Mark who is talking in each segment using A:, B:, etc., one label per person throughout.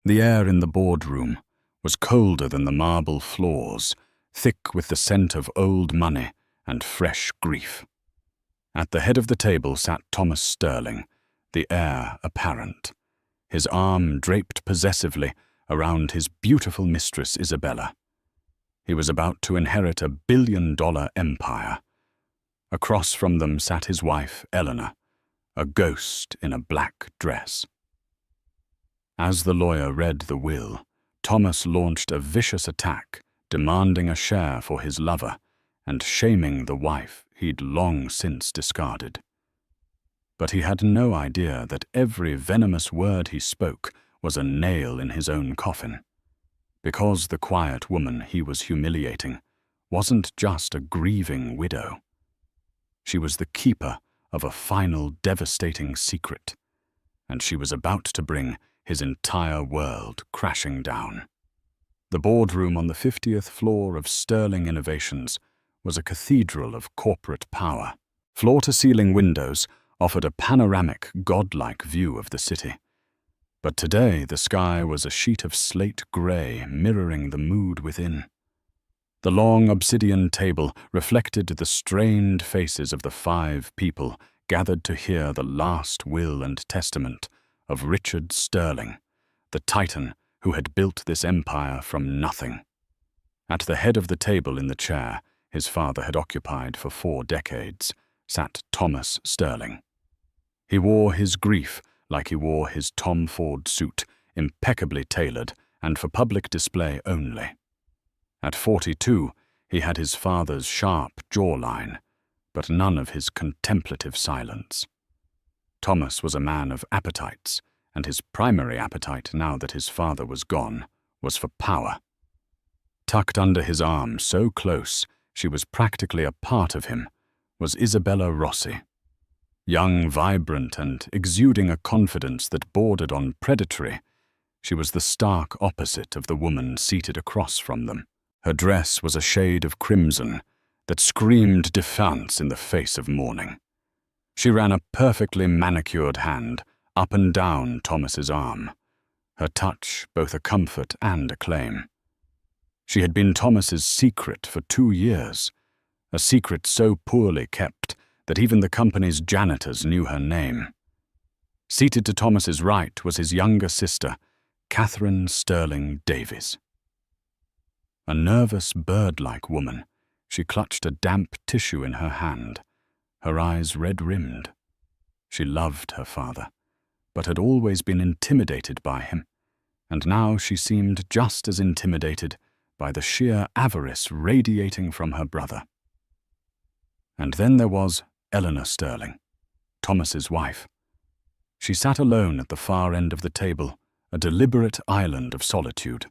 A: The air in the boardroom was colder than the marble floors, thick with the scent of old money and fresh grief. At the head of the table sat Thomas Sterling, the heir apparent, his arm draped possessively around his beautiful mistress Isabella. He was about to inherit $1 billion empire. Across from them sat his wife, Eleanor, a ghost in a black dress. As the lawyer read the will, Thomas launched a vicious attack, demanding a share for his lover and shaming the wife he'd long since discarded. But he had no idea that every venomous word he spoke was a nail in his own coffin, because the quiet woman he was humiliating wasn't just a grieving widow. She was the keeper of a final devastating secret, and she was about to bring his entire world crashing down. The boardroom on the 50th floor of Sterling Innovations was a cathedral of corporate power. Floor-to-ceiling windows offered a panoramic, godlike view of the city. But today the sky was a sheet of slate gray mirroring the mood within. The long obsidian table reflected the strained faces of the 5 people gathered to hear the last will and testament of Richard Sterling, the titan who had built this empire from nothing. At the head of the table in the chair his father had occupied for 4 decades sat Thomas Sterling. He wore his grief like he wore his Tom Ford suit, impeccably tailored and for public display only. At 42, he had his father's sharp jawline, but none of his contemplative silence. Thomas was a man of appetites, and his primary appetite, now that his father was gone, was for power. Tucked under his arm so close she was practically a part of him, was Isabella Rossi. Young, vibrant, and exuding a confidence that bordered on predatory, she was the stark opposite of the woman seated across from them. Her dress was a shade of crimson that screamed defiance in the face of mourning. She ran a perfectly manicured hand up and down Thomas's arm, her touch both a comfort and a claim. She had been Thomas's secret for 2 years, a secret so poorly kept that even the company's janitors knew her name. Seated to Thomas's right was his younger sister, Catherine Sterling Davies. A nervous, bird-like woman, she clutched a damp tissue in her hand, her eyes red-rimmed. She loved her father, but had always been intimidated by him, and now she seemed just as intimidated by the sheer avarice radiating from her brother. And then there was Eleanor Sterling, Thomas's wife. She sat alone at the far end of the table, a deliberate island of solitude.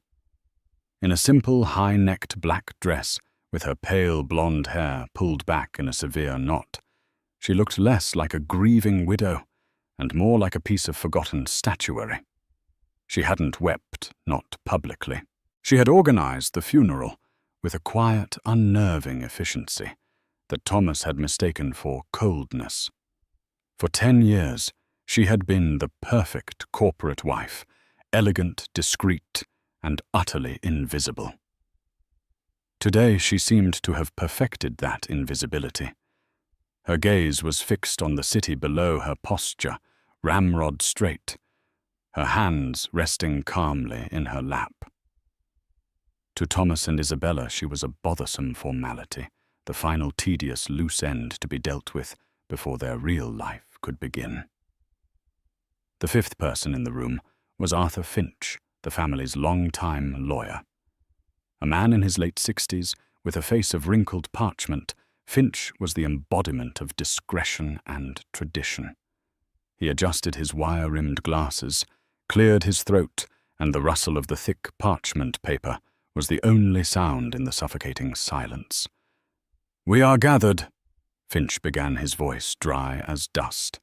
A: In a simple, high-necked black dress, with her pale blonde hair pulled back in a severe knot, she looked less like a grieving widow and more like a piece of forgotten statuary. She hadn't wept, not publicly. She had organized the funeral with a quiet, unnerving efficiency that Thomas had mistaken for coldness. For 10 years, she had been the perfect corporate wife, elegant, discreet, and utterly invisible. Today she seemed to have perfected that invisibility. Her gaze was fixed on the city below her posture, ramrod straight, her hands resting calmly in her lap. To Thomas and Isabella she was a bothersome formality, the final tedious loose end to be dealt with before their real life could begin. The 5th person in the room was Arthur Finch, the family's long-time lawyer. A man in his late 60s, with a face of wrinkled parchment, Finch was the embodiment of discretion and tradition. He adjusted his wire-rimmed glasses, cleared his throat, and the rustle of the thick parchment paper was the only sound in the suffocating silence. "We are gathered," Finch began, his voice dry as dust,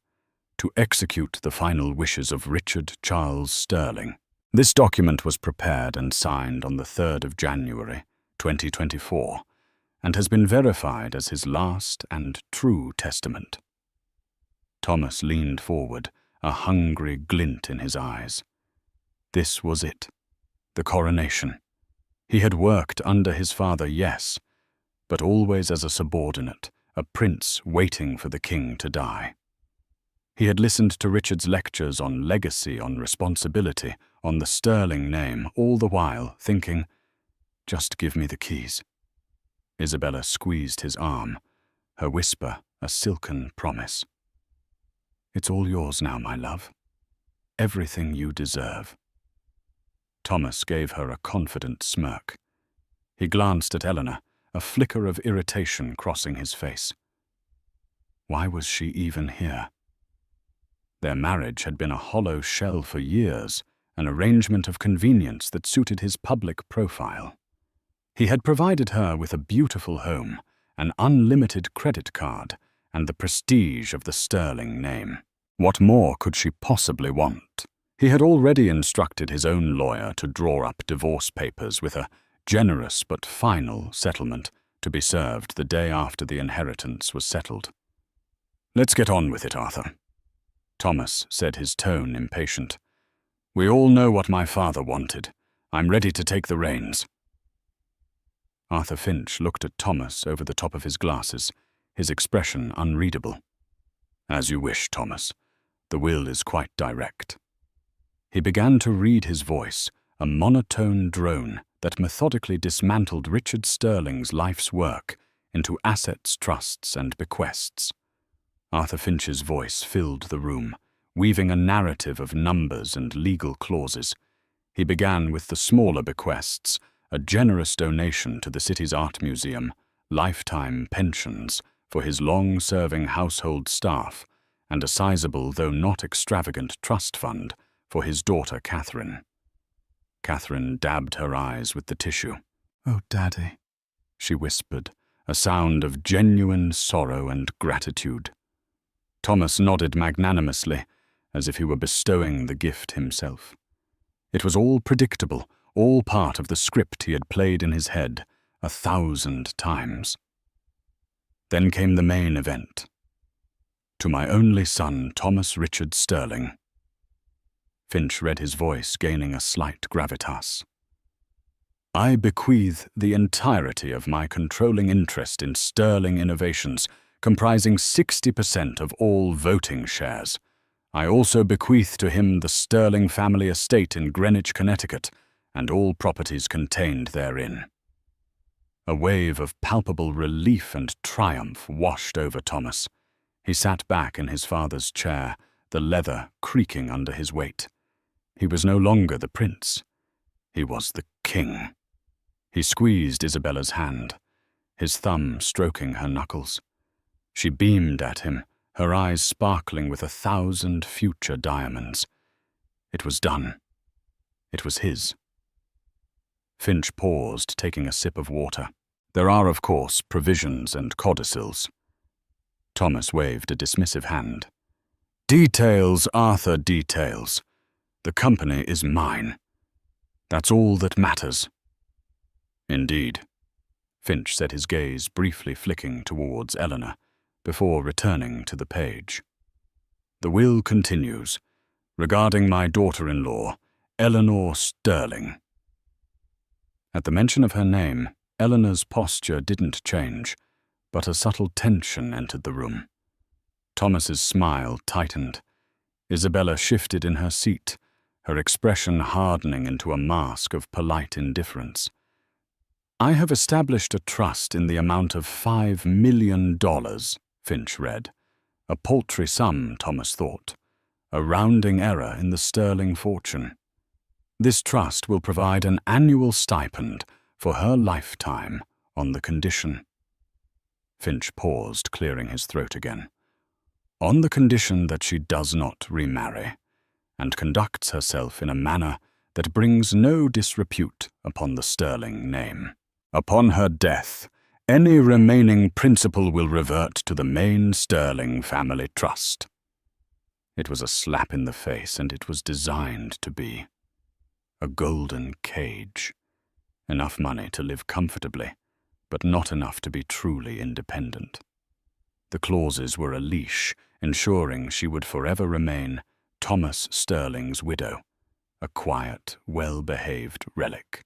A: "to execute the final wishes of Richard Charles Sterling." This document was prepared and signed on the 3rd of January, 2024, and has been verified as his last and true testament. Thomas leaned forward, a hungry glint in his eyes. This was it. The coronation. He had worked under his father, yes, but always as a subordinate, a prince waiting for the king to die. He had listened to Richard's lectures on legacy, on responsibility, on the sterling name, all the while thinking, just give me the keys. Isabella squeezed his arm, her whisper a silken promise. It's all yours now, my love. Everything you deserve. Thomas gave her a confident smirk. He glanced at Eleanor, a flicker of irritation crossing his face. Why was she even here? Their marriage had been a hollow shell for years, an arrangement of convenience that suited his public profile. He had provided her with a beautiful home, an unlimited credit card, and the prestige of the sterling name. What more could she possibly want? He had already instructed his own lawyer to draw up divorce papers with a generous but final settlement to be served the day after the inheritance was settled. Let's get on with it, Arthur. Thomas said, his tone impatient. We all know what my father wanted. I'm ready to take the reins. Arthur Finch looked at Thomas over the top of his glasses, his expression unreadable. As you wish, Thomas. The will is quite direct. He began to read, his voice, a monotone drone that methodically dismantled Richard Sterling's life's work into assets, trusts, and bequests. Arthur Finch's voice filled the room, weaving a narrative of numbers and legal clauses. He began with the smaller bequests, a generous donation to the city's art museum, lifetime pensions for his long-serving household staff, and a sizable, though not extravagant, trust fund for his daughter Catherine. Catherine dabbed her eyes with the tissue. "Oh, Daddy," she whispered, a sound of genuine sorrow and gratitude. Thomas nodded magnanimously, as if he were bestowing the gift himself. It was all predictable, all part of the script he had played in his head 1,000 times. Then came the main event. To my only son, Thomas Richard Sterling. Finch read his voice, gaining a slight gravitas. I bequeath the entirety of my controlling interest in Sterling Innovations, comprising 60% of all voting shares. I also bequeath to him the Sterling family estate in Greenwich, Connecticut, and all properties contained therein. A wave of palpable relief and triumph washed over Thomas. He sat back in his father's chair, the leather creaking under his weight. He was no longer the prince. He was the king. He squeezed Isabella's hand, his thumb stroking her knuckles. She beamed at him, her eyes sparkling with 1,000 future diamonds. It was done. It was his. Finch paused, taking a sip of water. There are, of course, provisions and codicils. Thomas waved a dismissive hand. Details, Arthur, details. The company is mine. That's all that matters. Indeed. Finch said, his gaze briefly flicking towards Eleanor, before returning to the page. The will continues, regarding my daughter-in-law, Eleanor Sterling. At the mention of her name, Eleanor's posture didn't change, but a subtle tension entered the room. Thomas's smile tightened. Isabella shifted in her seat, her expression hardening into a mask of polite indifference. I have established a trust in the amount of $5 million, Finch read. A paltry sum, Thomas thought. A rounding error in the sterling fortune. This trust will provide an annual stipend for her lifetime on the condition. Finch paused, clearing his throat again. On the condition that she does not remarry, and conducts herself in a manner that brings no disrepute upon the Sterling name. Upon her death, any remaining principal will revert to the main Sterling family trust. It was a slap in the face, and it was designed to be. A golden cage. Enough money to live comfortably, but not enough to be truly independent. The clauses were a leash, ensuring she would forever remain Thomas Sterling's widow, a quiet, well-behaved relic.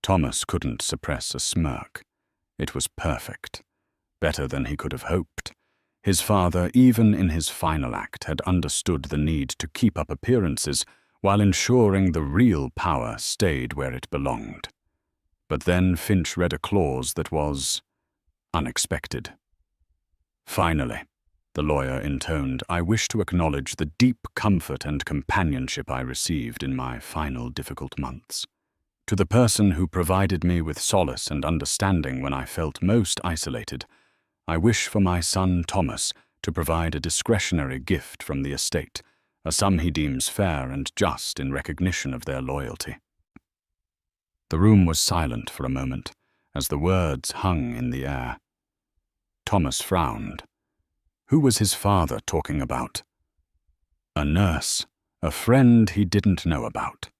A: Thomas couldn't suppress a smirk. It was perfect, better than he could have hoped. His father, even in his final act, had understood the need to keep up appearances while ensuring the real power stayed where it belonged. But then Finch read a clause that was unexpected. "Finally," the lawyer intoned, "I wish to acknowledge the deep comfort and companionship I received in my final difficult months. To the person who provided me with solace and understanding when I felt most isolated, I wish for my son Thomas to provide a discretionary gift from the estate, a sum he deems fair and just in recognition of their loyalty." The room was silent for a moment, as the words hung in the air. Thomas frowned. Who was his father talking about? A nurse, a friend he didn't know about.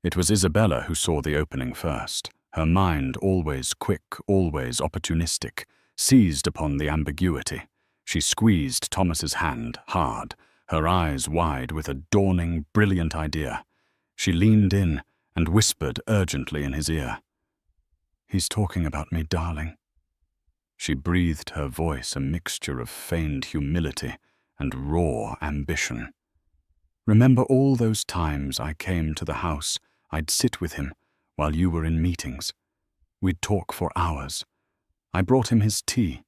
A: It was Isabella who saw the opening first, her mind always quick, always opportunistic, seized upon the ambiguity. She squeezed Thomas's hand hard, her eyes wide with a dawning, brilliant idea. She leaned in and whispered urgently in his ear. "He's talking about me, darling." She breathed her voice a mixture of feigned humility and raw ambition. "Remember all those times I came to the house, I'd sit with him while you were in meetings. We'd talk for hours. I brought him his tea.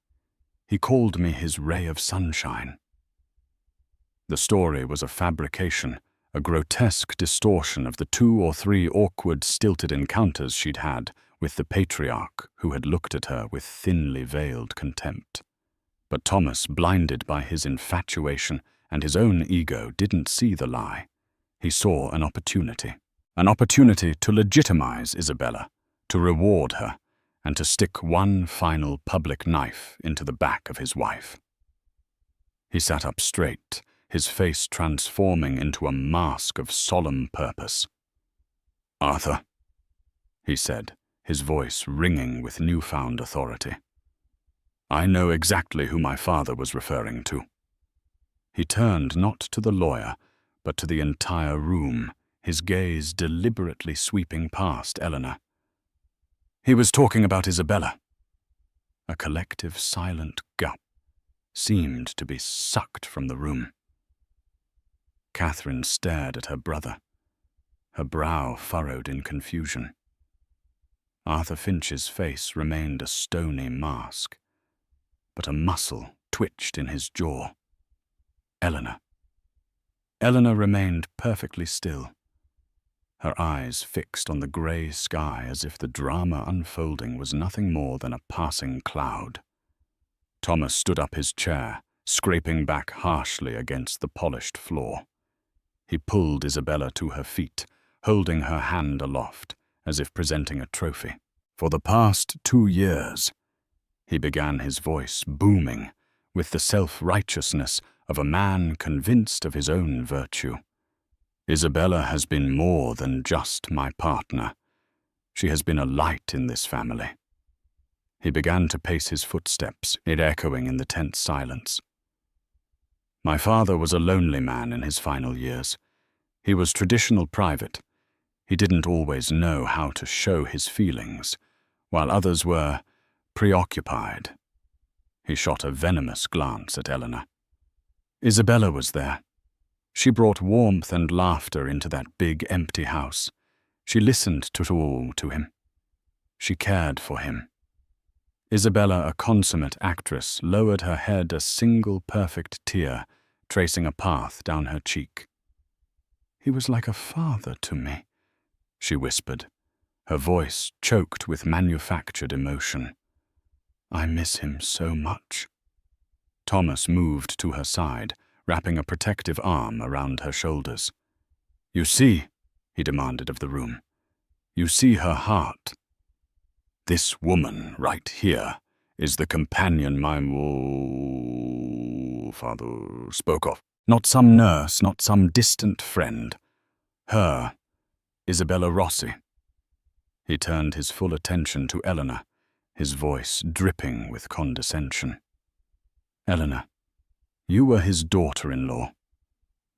A: He called me his ray of sunshine." The story was a fabrication, a grotesque distortion of the 2 or 3 awkward, stilted encounters she'd had with the patriarch who had looked at her with thinly veiled contempt. But Thomas, blinded by his infatuation and his own ego, didn't see the lie. He saw an opportunity to legitimize Isabella, to reward her, and to stick one final public knife into the back of his wife. He sat up straight, his face transforming into a mask of solemn purpose. "Arthur," he said, his voice ringing with newfound authority. "I know exactly who my father was referring to." He turned not to the lawyer, but to the entire room, his gaze deliberately sweeping past Eleanor. "He was talking about Isabella." A collective silent gulp seemed to be sucked from the room. Catherine stared at her brother, her brow furrowed in confusion. Arthur Finch's face remained a stony mask, but a muscle twitched in his jaw. Eleanor remained perfectly still, her eyes fixed on the grey sky as if the drama unfolding was nothing more than a passing cloud. Thomas stood up his chair, scraping back harshly against the polished floor. He pulled Isabella to her feet, holding her hand aloft, as if presenting a trophy. "For the past 2 years," he began, his voice booming with the self-righteousness of a man convinced of his own virtue, "Isabella has been more than just my partner. She has been a light in this family." He began to pace his footsteps, it echoing in the tense silence. "My father was a lonely man in his final years. He was traditional private. He didn't always know how to show his feelings, while others were preoccupied." He shot a venomous glance at Eleanor. "Isabella was there. She brought warmth and laughter into that big, empty house. She listened to him. She cared for him." Isabella, a consummate actress, lowered her head, a single perfect tear tracing a path down her cheek. "He was like a father to me," she whispered, her voice choked with manufactured emotion. "I miss him so much." Thomas moved to her side, wrapping a protective arm around her shoulders. "You see," he demanded of the room, "you see her heart. This woman right here is the companion my father spoke of. Not some nurse, not some distant friend. Her, Isabella Rossi." He turned his full attention to Eleanor, his voice dripping with condescension. "Eleanor, you were his daughter-in-law.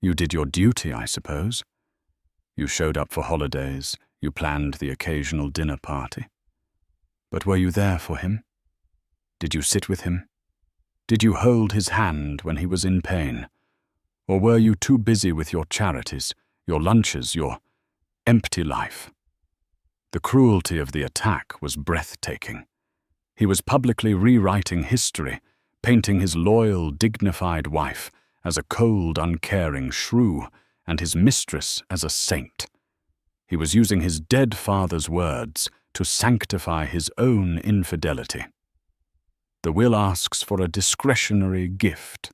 A: You did your duty, I suppose. You showed up for holidays, you planned the occasional dinner party. But were you there for him? Did you sit with him? Did you hold his hand when he was in pain? Or were you too busy with your charities, your lunches, your empty life? The cruelty of the attack was breathtaking. He was publicly rewriting history, painting his loyal, dignified wife as a cold, uncaring shrew, and his mistress as a saint. He was using his dead father's words to sanctify his own infidelity. The will asks for a discretionary gift.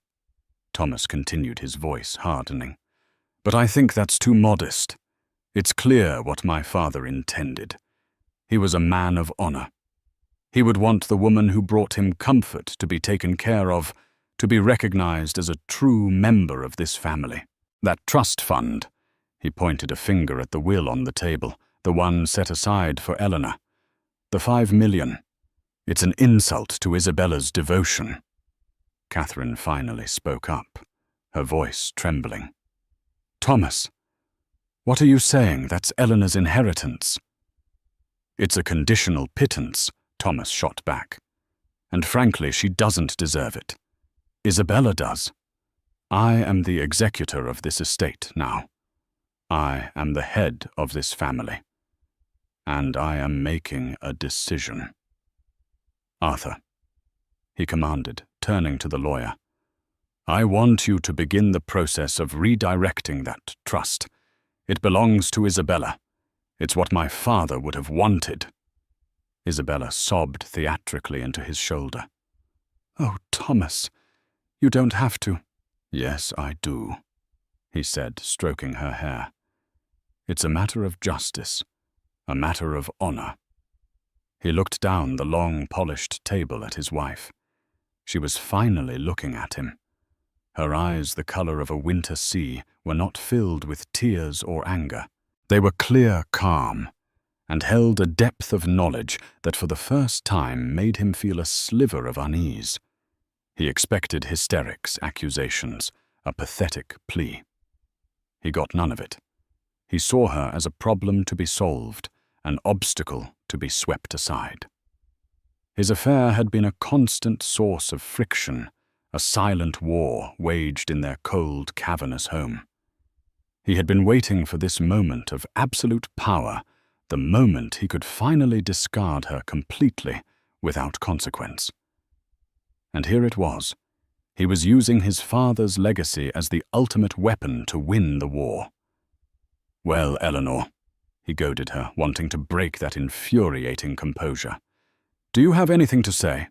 A: Thomas continued, his voice hardening. But I think that's too modest. It's clear what my father intended. He was a man of honor. He would want the woman who brought him comfort to be taken care of, to be recognized as a true member of this family. That trust fund, he pointed a finger at the will on the table, the one set aside for Eleanor. The $5 million. It's an insult to Isabella's devotion. Catherine finally spoke up, her voice trembling. Thomas, what are you saying? That's Eleanor's inheritance. It's a conditional pittance, Thomas shot back. And frankly, she doesn't deserve it. Isabella does. I am the executor of this estate now. I am the head of this family. And I am making a decision. Arthur, he commanded, turning to the lawyer, I want you to begin the process of redirecting that trust. It belongs to Isabella. It's what my father would have wanted. Isabella sobbed theatrically into his shoulder. Oh, Thomas, you don't have to. Yes, I do, he said, stroking her hair. It's a matter of justice, a matter of honor. He looked down the long, polished table at his wife. She was finally looking at him. Her eyes, the color of a winter sea, were not filled with tears or anger. They were clear, calm, and held a depth of knowledge that for the first time made him feel a sliver of unease. He expected hysterics, accusations, a pathetic plea. He got none of it. He saw her as a problem to be solved, an obstacle to be swept aside. His affair had been a constant source of friction, a silent war waged in their cold, cavernous home. He had been waiting for this moment of absolute power, the moment he could finally discard her completely without consequence. And here it was. He was using his father's legacy as the ultimate weapon to win the war. Well, Eleanor, he goaded her, wanting to break that infuriating composure. Do you have anything to say?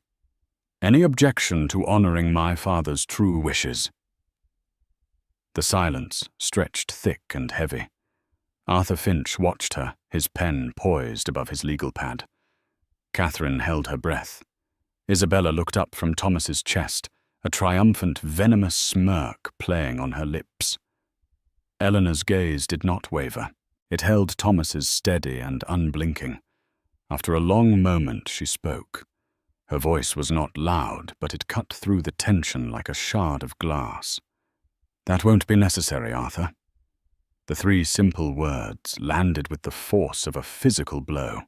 A: Any objection to honoring my father's true wishes? The silence stretched thick and heavy. Arthur Finch watched her, his pen poised above his legal pad. Catherine held her breath. Isabella looked up from Thomas's chest, a triumphant, venomous smirk playing on her lips. Eleanor's gaze did not waver. It held Thomas's steady and unblinking. After a long moment, she spoke. Her voice was not loud, but it cut through the tension like a shard of glass. That won't be necessary, Arthur. The three simple words landed with the force of a physical blow.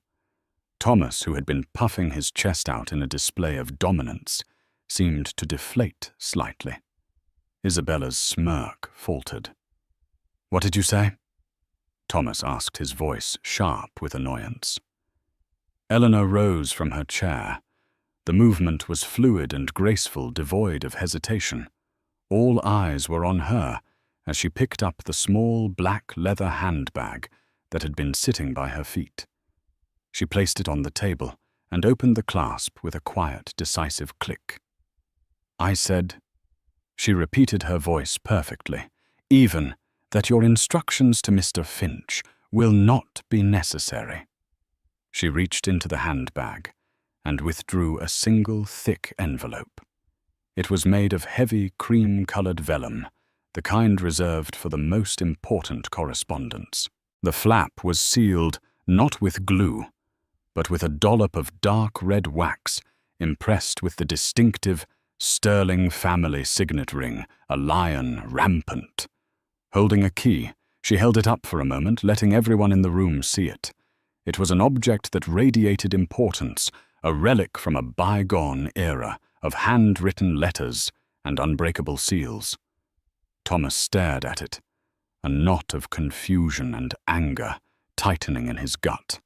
A: Thomas, who had been puffing his chest out in a display of dominance, seemed to deflate slightly. Isabella's smirk faltered. What did you say? Thomas asked, his voice sharp with annoyance. Eleanor rose from her chair. The movement was fluid and graceful, devoid of hesitation. All eyes were on her as she picked up the small black leather handbag that had been sitting by her feet. She placed it on the table and opened the clasp with a quiet, decisive click. I said, she repeated her voice perfectly, even that your instructions to Mr. Finch will not be necessary. She reached into the handbag and withdrew a single thick envelope. It was made of heavy cream-colored vellum, the kind reserved for the most important correspondence. The flap was sealed not with glue, but with a dollop of dark red wax impressed with the distinctive Sterling family signet ring, a lion rampant. Holding a key, She held it up for a moment, letting everyone in the room see it. It was an object that radiated importance, a relic from a bygone era of handwritten letters and unbreakable seals. Thomas stared at it, a knot of confusion and anger tightening in his gut.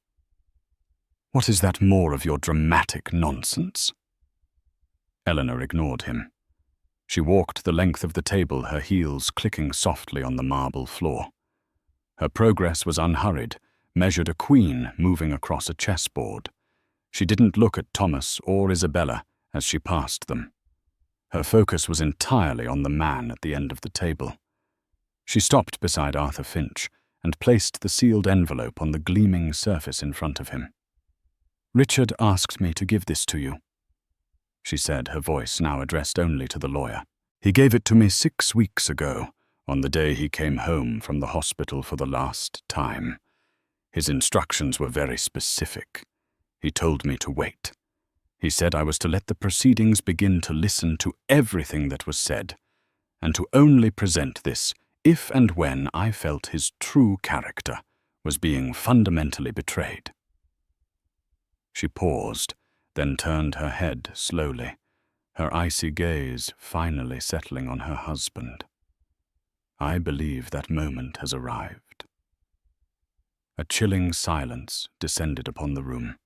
A: "What is that more of your dramatic nonsense?" Eleanor ignored him. She walked the length of the table, her heels clicking softly on the marble floor. Her progress was unhurried, measured a queen moving across a chessboard. She didn't look at Thomas or Isabella as she passed them. Her focus was entirely on the man at the end of the table. She stopped beside Arthur Finch and placed the sealed envelope on the gleaming surface in front of him. "Richard asked me to give this to you," she said, her voice now addressed only to the lawyer. "He gave it to me 6 weeks ago, on the day he came home from the hospital for the last time. His instructions were very specific. He told me to wait. He said I was to let the proceedings begin, to listen to everything that was said, and to only present this if and when I felt his true character was being fundamentally betrayed." She paused, then turned her head slowly, her icy gaze finally settling on her husband. "I believe that moment has arrived." A chilling silence descended upon the room.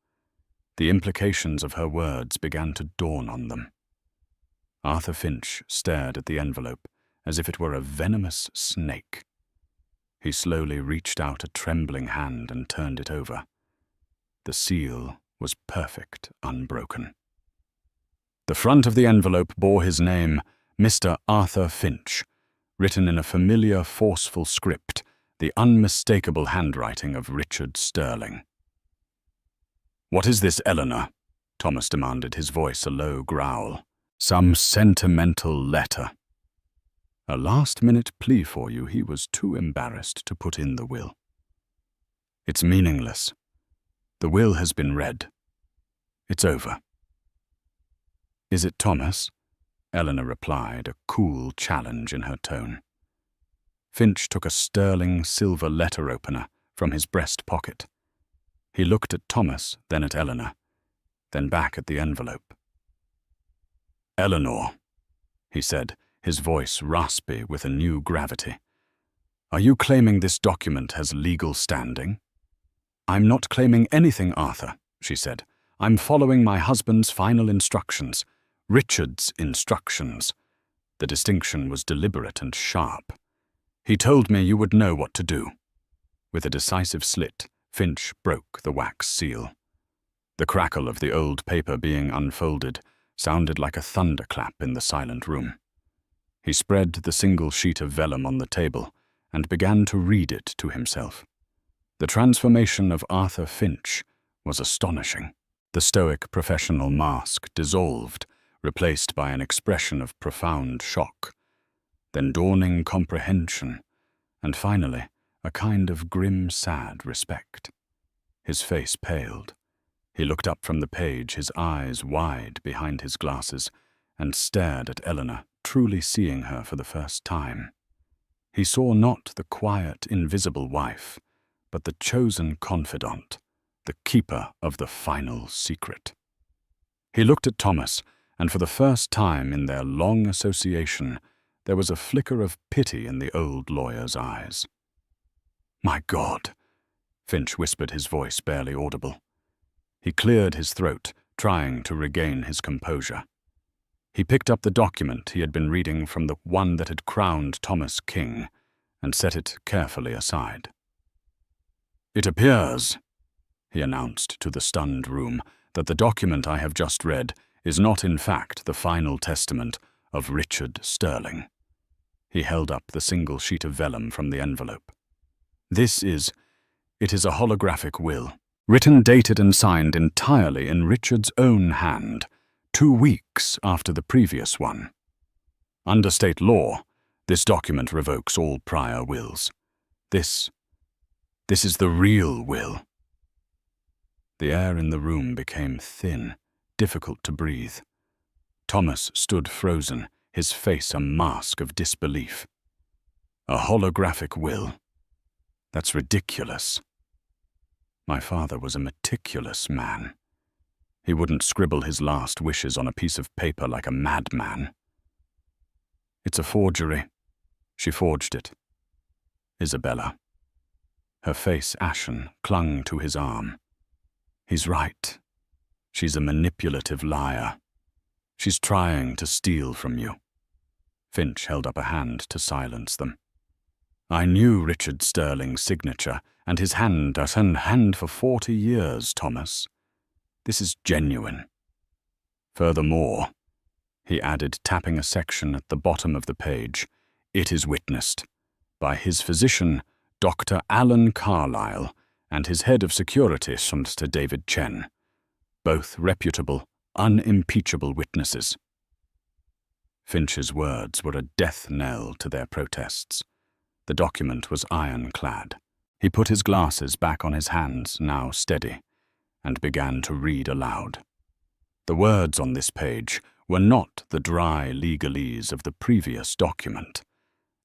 A: The implications of her words began to dawn on them. Arthur Finch stared at the envelope as if it were a venomous snake. He slowly reached out a trembling hand and turned it over. The seal was perfect, unbroken. The front of the envelope bore his name, Mr. Arthur Finch, written in a familiar, forceful script, the unmistakable handwriting of Richard Sterling. "What is this, Eleanor?" Thomas demanded, his voice a low growl. "Some sentimental letter." "A last-minute plea for you. He was too embarrassed to put in the will." "It's meaningless. The will has been read. It's over." "Is it, Thomas?" Eleanor replied, a cool challenge in her tone. Finch took a sterling silver letter opener from his breast pocket. He looked at Thomas, then at Eleanor, then back at the envelope. "Eleanor," he said, his voice raspy with a new gravity, "are you claiming this document has legal standing?" "I'm not claiming anything, Arthur," she said. "I'm following my husband's final instructions. Richard's instructions." The distinction was deliberate and sharp. "He told me you would know what to do." With a decisive slit, Finch broke the wax seal. The crackle of the old paper being unfolded sounded like a thunderclap in the silent room. He spread the single sheet of vellum on the table and began to read it to himself. The transformation of Arthur Finch was astonishing. The stoic professional mask dissolved, replaced by an expression of profound shock, then dawning comprehension, and finally a kind of grim, sad respect. His face paled. He looked up from the page, his eyes wide behind his glasses, and stared at Eleanor, truly seeing her for the first time. He saw not the quiet, invisible wife, but the chosen confidant, the keeper of the final secret. He looked at Thomas, and for the first time in their long association, there was a flicker of pity in the old lawyer's eyes. "My God," Finch whispered, his voice barely audible. He cleared his throat, trying to regain his composure. He picked up the document he had been reading from the one that had crowned Thomas king, and set it carefully aside. "It appears," he announced to the stunned room, "that the document I have just read is not in fact the final testament of Richard Sterling." He held up the single sheet of vellum from the envelope. It is a holographic will, written, dated, and signed entirely in Richard's own hand, 2 weeks after the previous one. Under state law, this document revokes all prior wills. This is the real will. The air in the room became thin, difficult to breathe. Thomas stood frozen, his face a mask of disbelief. A holographic will. That's ridiculous. My father was a meticulous man. He wouldn't scribble his last wishes on a piece of paper like a madman. It's a forgery. She forged it. Isabella. Her face ashen, clung to his arm. He's right. She's a manipulative liar. She's trying to steal from you. Finch held up a hand to silence them. I knew Richard Sterling's signature and his hand for 40 years, Thomas. This is genuine. Furthermore, he added, tapping a section at the bottom of the page, it is witnessed by his physician, Dr. Alan Carlyle, and his head of security, Mr. David Chen, both reputable, unimpeachable witnesses. Finch's words were a death knell to their protests. The document was ironclad. He put his glasses back on his hands, now steady, and began to read aloud. The words on this page were not the dry legalese of the previous document.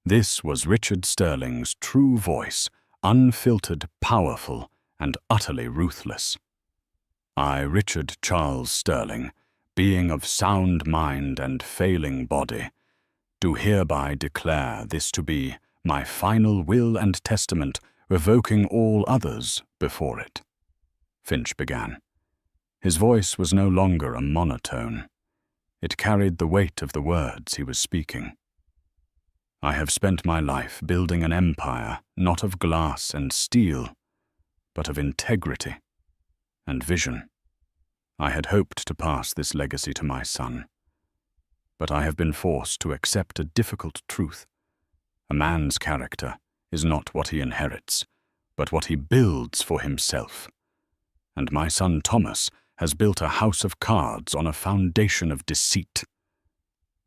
A: This was Richard Sterling's true voice, unfiltered, powerful, and utterly ruthless. I, Richard Charles Sterling, being of sound mind and failing body, do hereby declare this to be my final will and testament, revoking all others before it. Finch began. His voice was no longer a monotone. It carried the weight of the words he was speaking. I have spent my life building an empire not of glass and steel, but of integrity and vision. I had hoped to pass this legacy to my son, but I have been forced to accept a difficult truth. A man's character is not what he inherits, but what he builds for himself. And my son Thomas has built a house of cards on a foundation of deceit.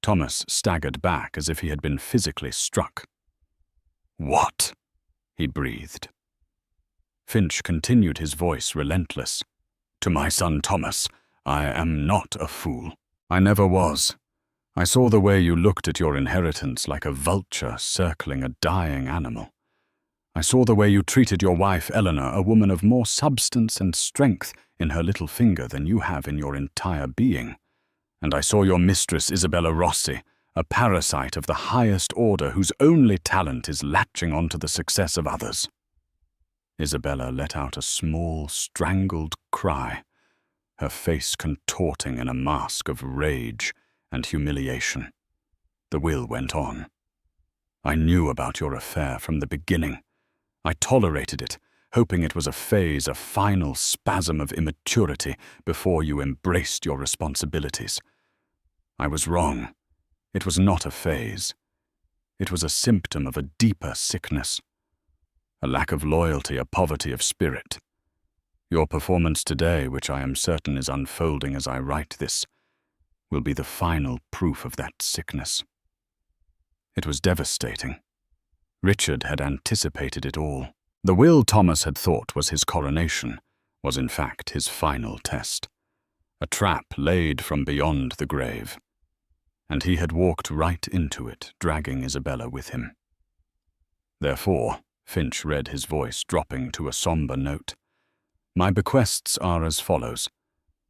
A: Thomas staggered back as if he had been physically struck. What? He breathed. Finch continued, his voice relentless. To my son Thomas, I am not a fool. I never was. I saw the way you looked at your inheritance like a vulture circling a dying animal. I saw the way you treated your wife Eleanor, a woman of more substance and strength in her little finger than you have in your entire being. And I saw your mistress Isabella Rossi, a parasite of the highest order whose only talent is latching onto the success of others. Isabella let out a small, strangled cry, her face contorting in a mask of rage and humiliation. The will went on. I knew about your affair from the beginning. I tolerated it, hoping it was a phase, a final spasm of immaturity before you embraced your responsibilities. I was wrong. It was not a phase. It was a symptom of a deeper sickness. A lack of loyalty, a poverty of spirit. Your performance today, which I am certain is unfolding as I write this, will be the final proof of that sickness. It was devastating. Richard had anticipated it all. The will Thomas had thought was his coronation was in fact his final test. A trap laid from beyond the grave. And he had walked right into it, dragging Isabella with him. Therefore, Finch read, his voice dropping to a somber note, my bequests are as follows.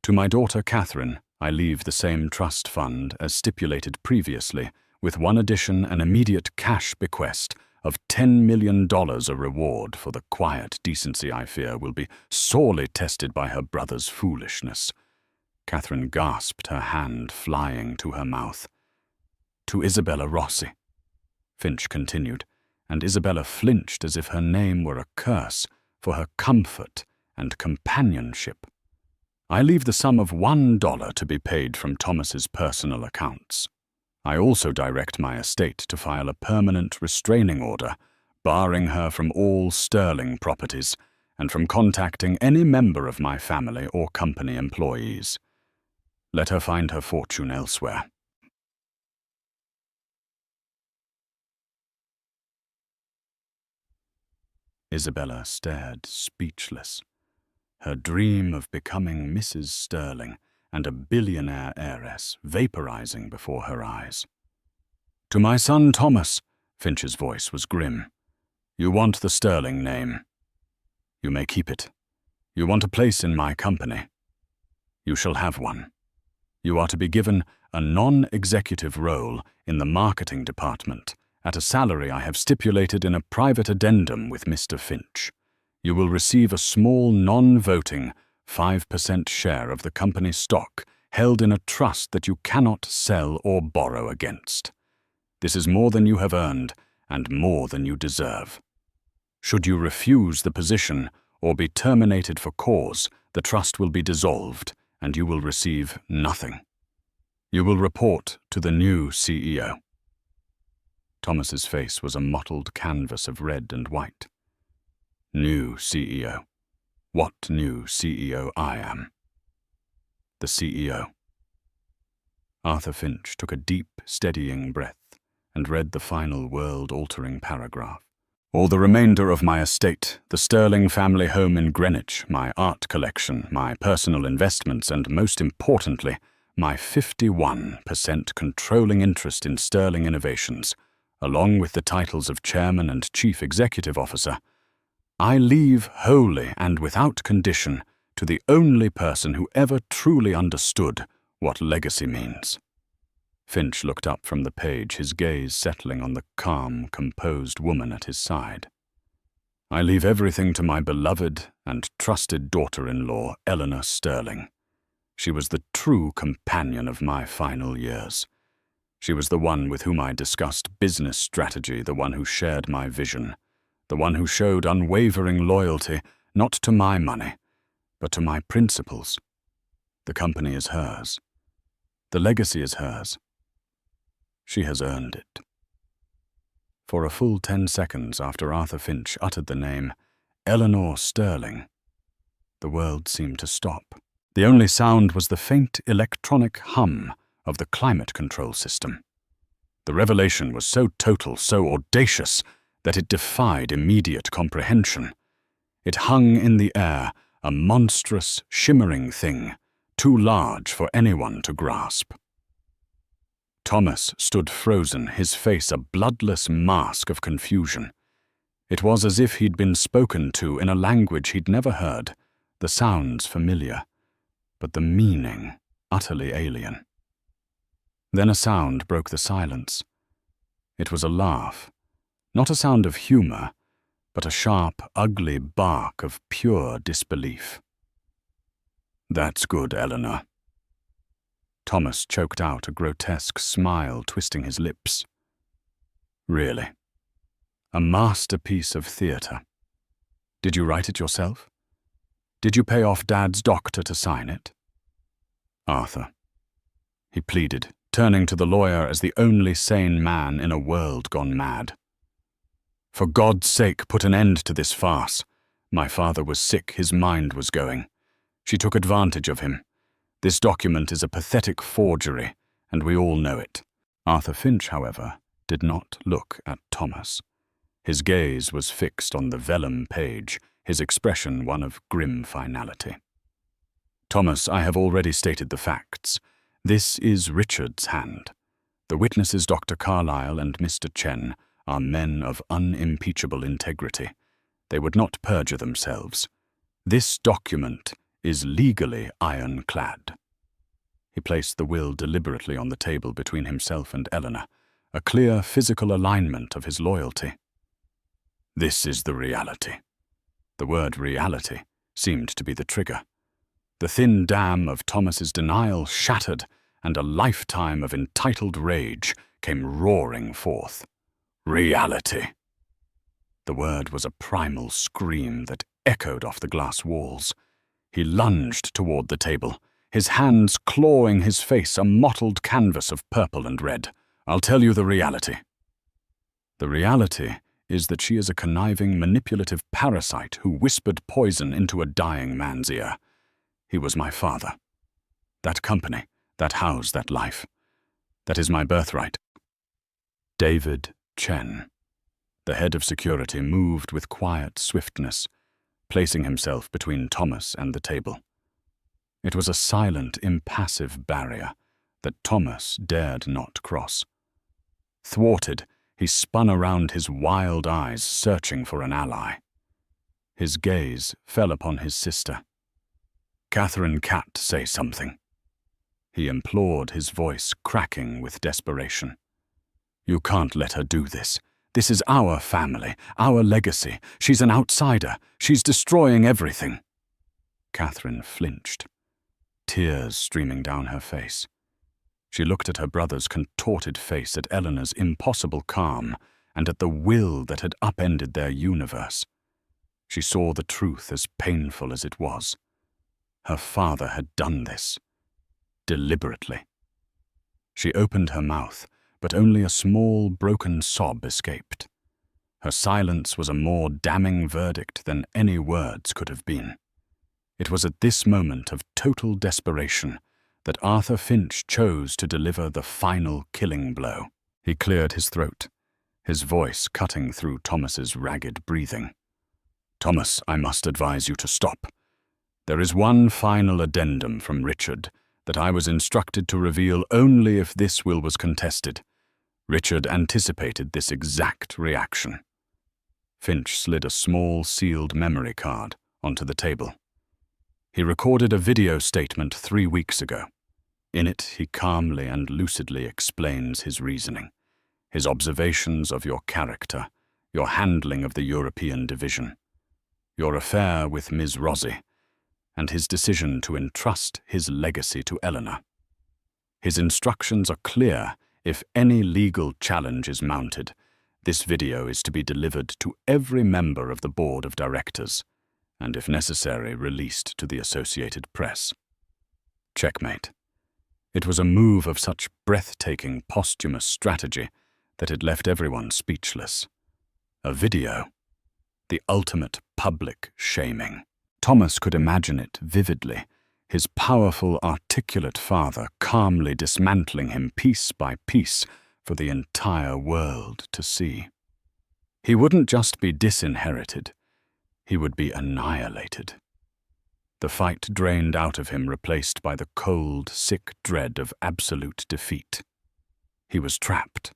A: To my daughter Catherine, I leave the same trust fund as stipulated previously, with one addition, an immediate cash bequest of $10 million, a reward for the quiet decency I fear will be sorely tested by her brother's foolishness. Catherine gasped, her hand flying to her mouth. To Isabella Rossi, Finch continued, and Isabella flinched as if her name were a curse, for her comfort and companionship. I leave the sum of $1 to be paid from Thomas's personal accounts. I also direct my estate to file a permanent restraining order, barring her from all Sterling properties and from contacting any member of my family or company employees. Let her find her fortune elsewhere. Isabella stared, speechless. Her dream of becoming Mrs. Sterling and a billionaire heiress vaporizing before her eyes. To my son Thomas, Finch's voice was grim. You want the Sterling name. You may keep it. You want a place in my company. You shall have one. You are to be given a non-executive role in the marketing department at a salary I have stipulated in a private addendum with Mr. Finch. You will receive a small non-voting 5% share of the company's stock held in a trust that you cannot sell or borrow against. This is more than you have earned and more than you deserve. Should you refuse the position or be terminated for cause, the trust will be dissolved and you will receive nothing. You will report to the new CEO. Thomas's face was a mottled canvas of red and white. New CEO. What new CEO I am? The CEO. Arthur Finch took a deep, steadying breath and read the final world-altering paragraph. All the remainder of my estate, the Sterling family home in Greenwich, my art collection, my personal investments, and most importantly, my 51% controlling interest in Sterling Innovations, along with the titles of Chairman and Chief Executive Officer, I leave wholly and without condition to the only person who ever truly understood what legacy means. Finch looked up from the page, his gaze settling on the calm, composed woman at his side. I leave everything to my beloved and trusted daughter-in-law, Eleanor Sterling. She was the true companion of my final years. She was the one with whom I discussed business strategy, the one who shared my vision, the one who showed unwavering loyalty not to my money, but to my principles. The company is hers. The legacy is hers. She has earned it. For a full 10 seconds after Arthur Finch uttered the name Eleanor Sterling, the world seemed to stop. The only sound was the faint electronic hum of the climate control system. The revelation was so total, so audacious, that it defied immediate comprehension. It hung in the air, a monstrous, shimmering thing, too large for anyone to grasp. Thomas stood frozen, his face a bloodless mask of confusion. It was as if he'd been spoken to in a language he'd never heard, the sounds familiar, but the meaning utterly alien. Then a sound broke the silence. It was a laugh, not a sound of humor, but a sharp, ugly bark of pure disbelief. That's good, Eleanor. Thomas choked out a grotesque smile, twisting his lips. Really? A masterpiece of theatre. Did you write it yourself? Did you pay off Dad's doctor to sign it? Arthur, he pleaded, turning to the lawyer as the only sane man in a world gone mad. For God's sake, put an end to this farce. My father was sick, his mind was going. She took advantage of him. This document is a pathetic forgery, and we all know it. Arthur Finch, however, did not look at Thomas. His gaze was fixed on the vellum page, his expression one of grim finality. Thomas, I have already stated the facts. This is Richard's hand. The witnesses, Dr. Carlyle and Mr. Chen, are men of unimpeachable integrity. They would not perjure themselves. This document is legally ironclad. He placed the will deliberately on the table between himself and Eleanor, a clear physical alignment of his loyalty. This is the reality. The word reality seemed to be the trigger. The thin dam of Thomas's denial shattered, and a lifetime of entitled rage came roaring forth. Reality. The word was a primal scream that echoed off the glass walls. He lunged toward the table, his hands clawing his face, a mottled canvas of purple and red. I'll tell you the reality. The reality is that she is a conniving, manipulative parasite who whispered poison into a dying man's ear. He was my father. That company, that house, that life. That is my birthright. David Chen. The head of security moved with quiet swiftness, placing himself between Thomas and the table. It was a silent, impassive barrier that Thomas dared not cross. Thwarted, He spun around, his wild eyes searching for an ally. His gaze fell upon his sister. "Catherine Cat, say something," he implored, his voice cracking with desperation. "You can't let her do this. This is our family, our legacy. She's an outsider. She's destroying everything." Catherine flinched, tears streaming down her face. She looked at her brother's contorted face, at Eleanor's impossible calm, and at the will that had upended their universe. She saw the truth, as painful as it was. Her father had done this, deliberately. She opened her mouth, but only a small, broken sob escaped. Her silence was a more damning verdict than any words could have been. It was at this moment of total desperation that Arthur Finch chose to deliver the final killing blow. He cleared his throat, his voice cutting through Thomas's ragged breathing. "Thomas, I must advise you to stop. There is one final addendum from Richard that I was instructed to reveal only if this will was contested. Richard anticipated this exact reaction." Finch slid a small sealed memory card onto the table. "He recorded a video statement 3 weeks ago. In it, he calmly and lucidly explains his reasoning, his observations of your character, your handling of the European division, your affair with Ms. Rossi, and his decision to entrust his legacy to Eleanor. His instructions are clear. If any legal challenge is mounted, this video is to be delivered to every member of the board of directors, and if necessary, released to the Associated Press." Checkmate. It was a move of such breathtaking posthumous strategy that it left everyone speechless. A video. The ultimate public shaming. Thomas could imagine it vividly, his powerful, articulate father calmly dismantling him piece by piece for the entire world to see. He wouldn't just be disinherited, he would be annihilated. The fight drained out of him, replaced by the cold, sick dread of absolute defeat. He was trapped,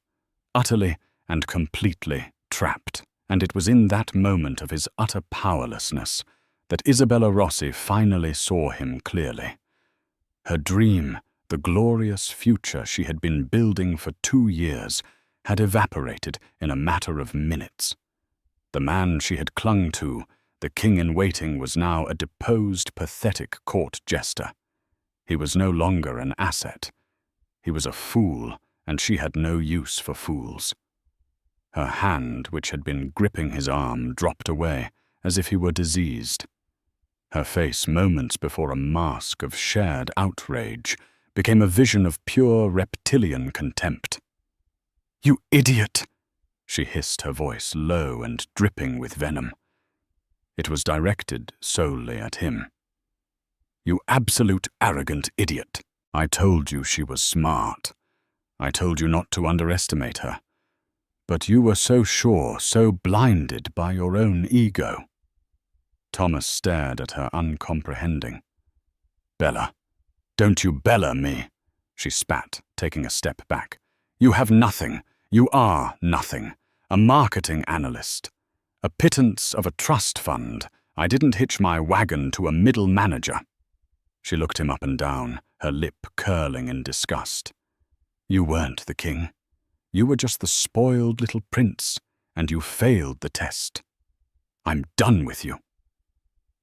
A: utterly and completely trapped, and it was in that moment of his utter powerlessness that Isabella Rossi finally saw him clearly. Her dream, the glorious future she had been building for 2 years, had evaporated in a matter of minutes. The man she had clung to, the king-in-waiting, was now a deposed, pathetic court jester. He was no longer an asset. He was a fool, and she had no use for fools. Her hand, which had been gripping his arm, dropped away, as if he were diseased. Her face, moments before a mask of shared outrage, became a vision of pure reptilian contempt. "You idiot!" she hissed, her voice low and dripping with venom. It was directed solely at him. "You absolute arrogant idiot! I told you she was smart. I told you not to underestimate her. But you were so sure, so blinded by your own ego." Thomas stared at her, uncomprehending. "Bella, don't you Bella me," she spat, taking a step back. "You have nothing. You are nothing. A marketing analyst. A pittance of a trust fund. I didn't hitch my wagon to a middle manager." She looked him up and down, her lip curling in disgust. "You weren't the king. You were just the spoiled little prince, and you failed the test. I'm done with you."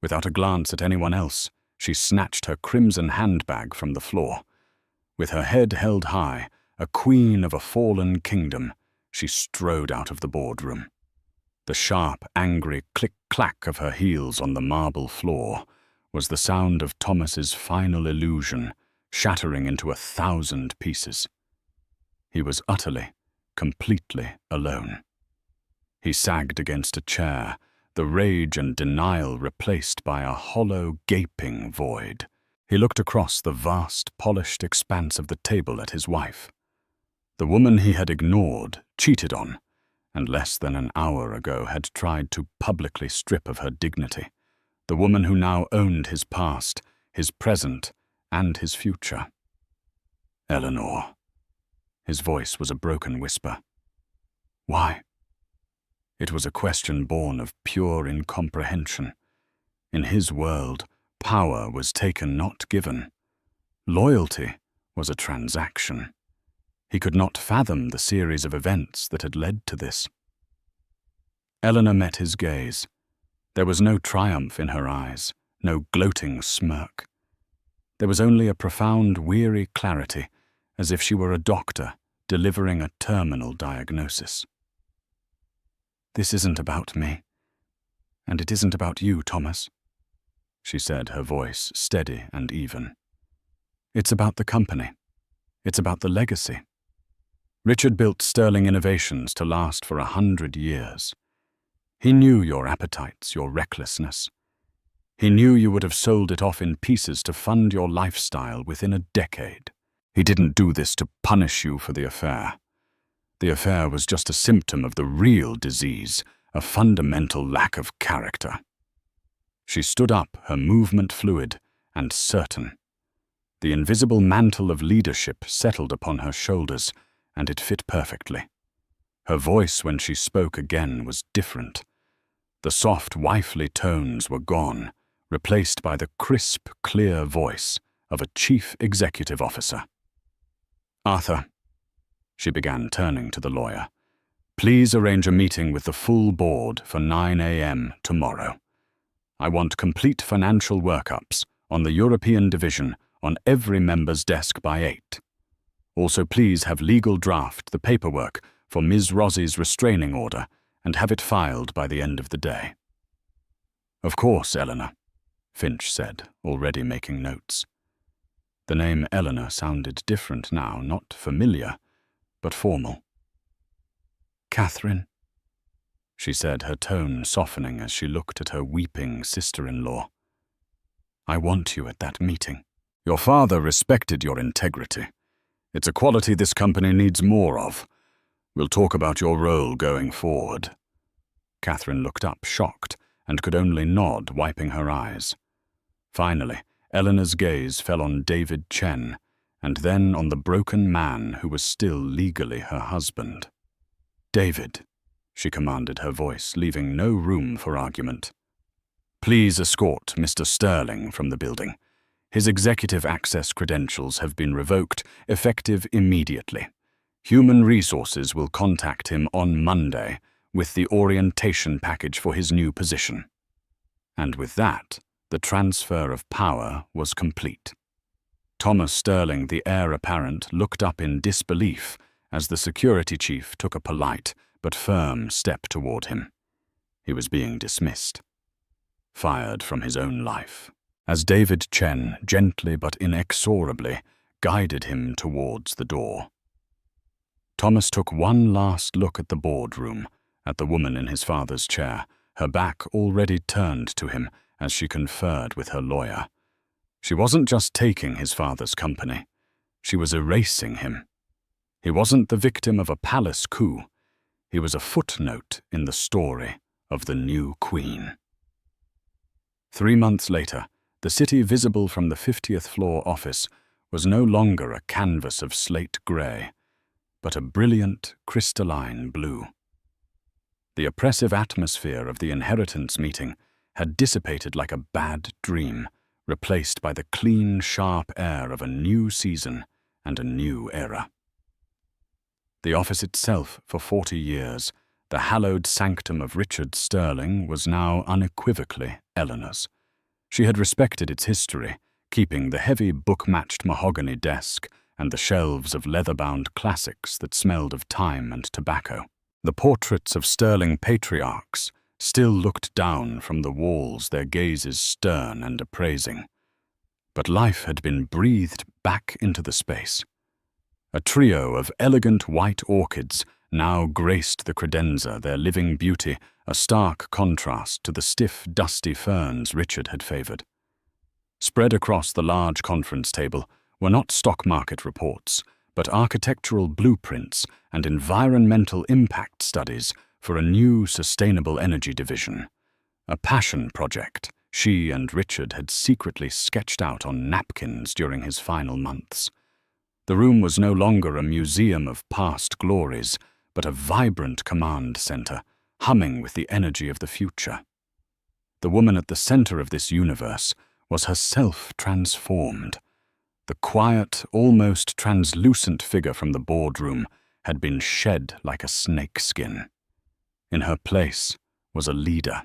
A: Without a glance at anyone else, she snatched her crimson handbag from the floor. With her head held high, a queen of a fallen kingdom, she strode out of the boardroom. The sharp, angry click-clack of her heels on the marble floor was the sound of Thomas's final illusion, shattering into 1,000 pieces. He was utterly, completely alone. He sagged against a chair, the rage and denial replaced by a hollow, gaping void. He looked across the vast, polished expanse of the table at his wife. The woman he had ignored, cheated on, and less than an hour ago had tried to publicly strip of her dignity. The woman who now owned his past, his present, and his future. "Eleanor." His voice was a broken whisper. Why? It was a question born of pure incomprehension. In his world, power was taken, not given. Loyalty was a transaction. He could not fathom the series of events that had led to this. Eleanor met his gaze. There was no triumph in her eyes, no gloating smirk. There was only a profound, weary clarity, as if she were a doctor delivering a terminal diagnosis. "This isn't about me, and it isn't about you, Thomas," she said, her voice steady and even. "It's about the company. It's about the legacy. Richard built Sterling Innovations to last for 100 years. He knew your appetites, your recklessness. He knew you would have sold it off in pieces to fund your lifestyle within a decade. He didn't do this to punish you for the affair. The affair was just a symptom of the real disease, a fundamental lack of character." She stood up, her movement fluid and certain. The invisible mantle of leadership settled upon her shoulders, and it fit perfectly. Her voice, when she spoke again, was different. The soft, wifely tones were gone, replaced by the crisp, clear voice of a chief executive officer. "Arthur," she began, turning to the lawyer, "please arrange a meeting with the full board for 9 a.m. tomorrow. I want complete financial workups on the European division on every member's desk by 8. Also, please have legal draft the paperwork for Ms. Rossie's restraining order and have it filed by the end of the day." "Of course, Eleanor," Finch said, already making notes. The name Eleanor sounded different now, not familiar, but formal. "Catherine," she said, her tone softening as she looked at her weeping sister-in-law. "I want you at that meeting. Your father respected your integrity. It's a quality this company needs more of. We'll talk about your role going forward." Catherine looked up, shocked, and could only nod, wiping her eyes. Finally, Eleanor's gaze fell on David Chen, and then on the broken man who was still legally her husband. "David," she commanded, her voice leaving no room for argument. "Please escort Mr. Sterling from the building. His executive access credentials have been revoked, effective immediately. Human Resources will contact him on Monday with the orientation package for his new position." And with that, the transfer of power was complete. Thomas Sterling, the heir apparent, looked up in disbelief as the security chief took a polite but firm step toward him. He was being dismissed, fired from his own life, as David Chen gently but inexorably guided him towards the door. Thomas took one last look at the boardroom, at the woman in his father's chair, her back already turned to him as she conferred with her lawyer. She wasn't just taking his father's company, she was erasing him. He wasn't the victim of a palace coup. He was a footnote in the story of the new queen. 3 months later, the city visible from the 50th floor office was no longer a canvas of slate grey, but a brilliant, crystalline blue. The oppressive atmosphere of the inheritance meeting had dissipated like a bad dream, replaced by the clean, sharp air of a new season and a new era. The office itself, for 40 years, the hallowed sanctum of Richard Sterling, was now unequivocally Eleanor's. She had respected its history, keeping the heavy book-matched mahogany desk and the shelves of leather-bound classics that smelled of time and tobacco. The portraits of Sterling patriarchs still looked down from the walls, their gazes stern and appraising. But life had been breathed back into the space. A trio of elegant white orchids now graced the credenza, their living beauty a stark contrast to the stiff, dusty ferns Richard had favored. Spread across the large conference table were not stock market reports, but architectural blueprints and environmental impact studies for a new sustainable energy division, a passion project she and Richard had secretly sketched out on napkins during his final months. The room was no longer a museum of past glories, but a vibrant command center, humming with the energy of the future. The woman at the center of this universe was herself transformed. The quiet, almost translucent figure from the boardroom had been shed like a snakeskin. In her place was a leader.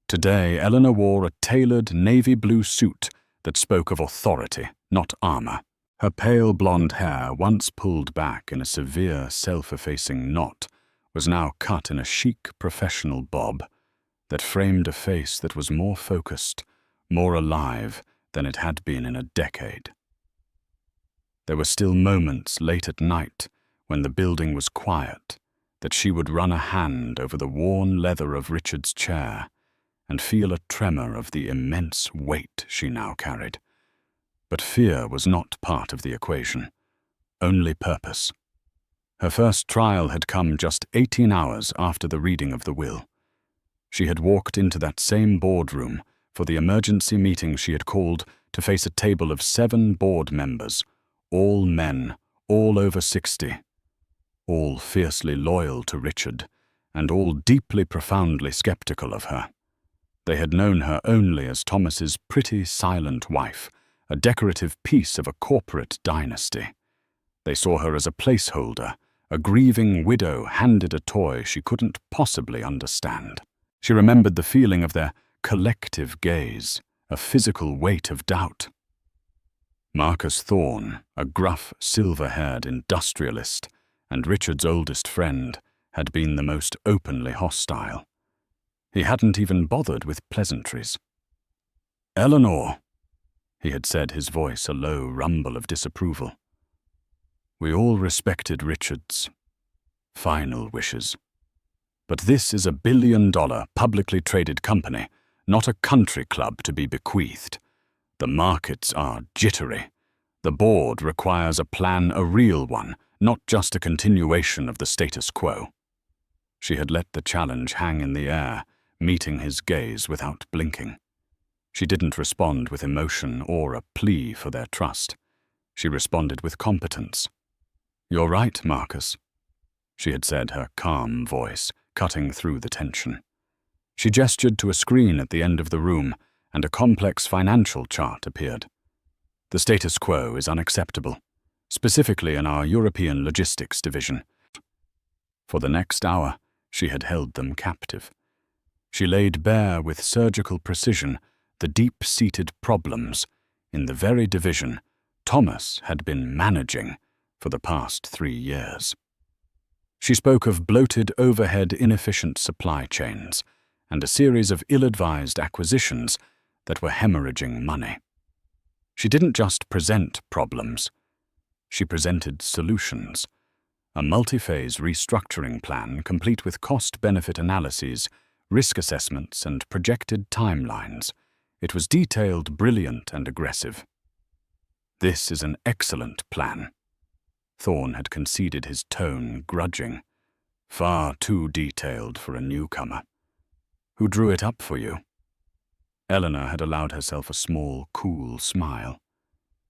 A: Today, Eleanor wore a tailored navy blue suit that spoke of authority, not armor. Her pale blonde hair, once pulled back in a severe, self-effacing knot, was now cut in a chic, professional bob that framed a face that was more focused, more alive than it had been in a decade. There were still moments late at night when the building was quiet that she would run a hand over the worn leather of Richard's chair and feel a tremor of the immense weight she now carried. But fear was not part of the equation, only purpose. Her first trial had come just 18 hours after the reading of the will. She had walked into that same boardroom for the emergency meeting she had called to face a table of 7 board members, all men, all over 60, all fiercely loyal to Richard, and all deeply, profoundly skeptical of her. They had known her only as Thomas's pretty, silent wife, a decorative piece of a corporate dynasty. They saw her as a placeholder, a grieving widow handed a toy she couldn't possibly understand. She remembered the feeling of their collective gaze, a physical weight of doubt. Marcus Thorne, a gruff, silver-haired industrialist and Richard's oldest friend, had been the most openly hostile. He hadn't even bothered with pleasantries. "Eleanor," he had said, his voice a low rumble of disapproval. "We all respected Richard's final wishes. But this is a billion-dollar, publicly traded company, not a country club to be bequeathed. The markets are jittery. The board requires a plan, a real one, not just a continuation of the status quo." She had let the challenge hang in the air, meeting his gaze without blinking. She didn't respond with emotion or a plea for their trust. She responded with competence. "You're right, Marcus," she had said, her calm voice cutting through the tension. She gestured to a screen at the end of the room, and a complex financial chart appeared. "The status quo is unacceptable, specifically in our European logistics division." For the next hour, she had held them captive. She laid bare with surgical precision the deep-seated problems in the very division Thomas had been managing for the past 3 years. She spoke of bloated, overhead, inefficient supply chains and a series of ill-advised acquisitions that were hemorrhaging money. She didn't just present problems. She presented solutions. A multi-phase restructuring plan complete with cost-benefit analyses, risk assessments, and projected timelines. It was detailed, brilliant, and aggressive. "This is an excellent plan." Thorne had conceded, his tone grudging. "Far too detailed for a newcomer. Who drew it up for you?" Eleanor had allowed herself a small, cool smile.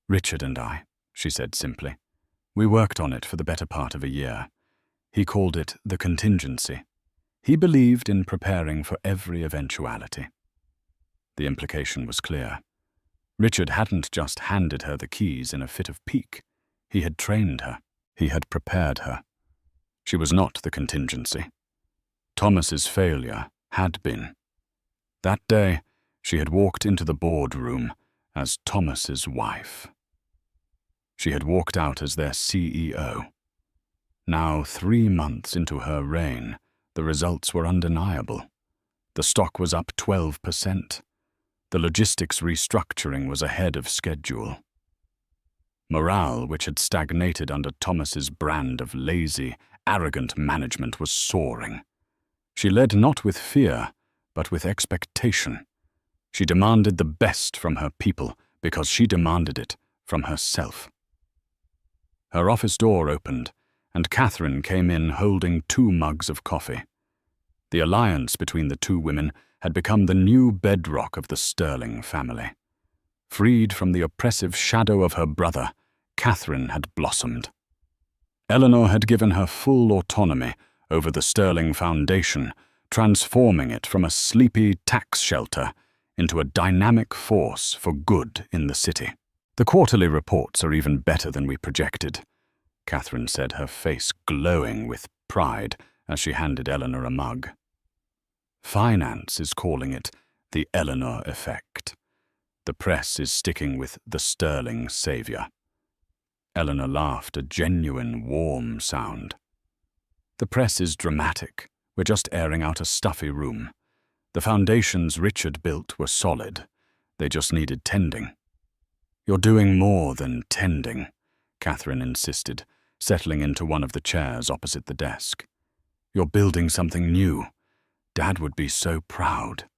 A: "Richard and I," she said simply. "We worked on it for the better part of a year. He called it the contingency. He believed in preparing for every eventuality." The implication was clear. Richard hadn't just handed her the keys in a fit of pique. He had trained her. He had prepared her. She was not the contingency. Thomas's failure had been. That day, she had walked into the boardroom as Thomas's wife. She had walked out as their CEO. Now, 3 months into her reign, the results were undeniable. The stock was up 12%. The logistics restructuring was ahead of schedule. Morale, which had stagnated under Thomas's brand of lazy, arrogant management, was soaring. She led not with fear, but with expectation. She demanded the best from her people because she demanded it from herself. Her office door opened, and Catherine came in holding 2 mugs of coffee. The alliance between the 2 women had become the new bedrock of the Sterling family. Freed from the oppressive shadow of her brother, Catherine had blossomed. Eleanor had given her full autonomy over the Sterling Foundation, transforming it from a sleepy tax shelter into a dynamic force for good in the city. "The quarterly reports are even better than we projected," Catherine said, her face glowing with pride as she handed Eleanor a mug. "Finance is calling it the Eleanor effect. The press is sticking with the Sterling savior." Eleanor laughed, a genuine, warm sound. "The press is dramatic. We're just airing out a stuffy room. The foundations Richard built were solid. They just needed tending." "You're doing more than tending," Catherine insisted, settling into one of the chairs opposite the desk. "You're building something new. Dad would be so proud."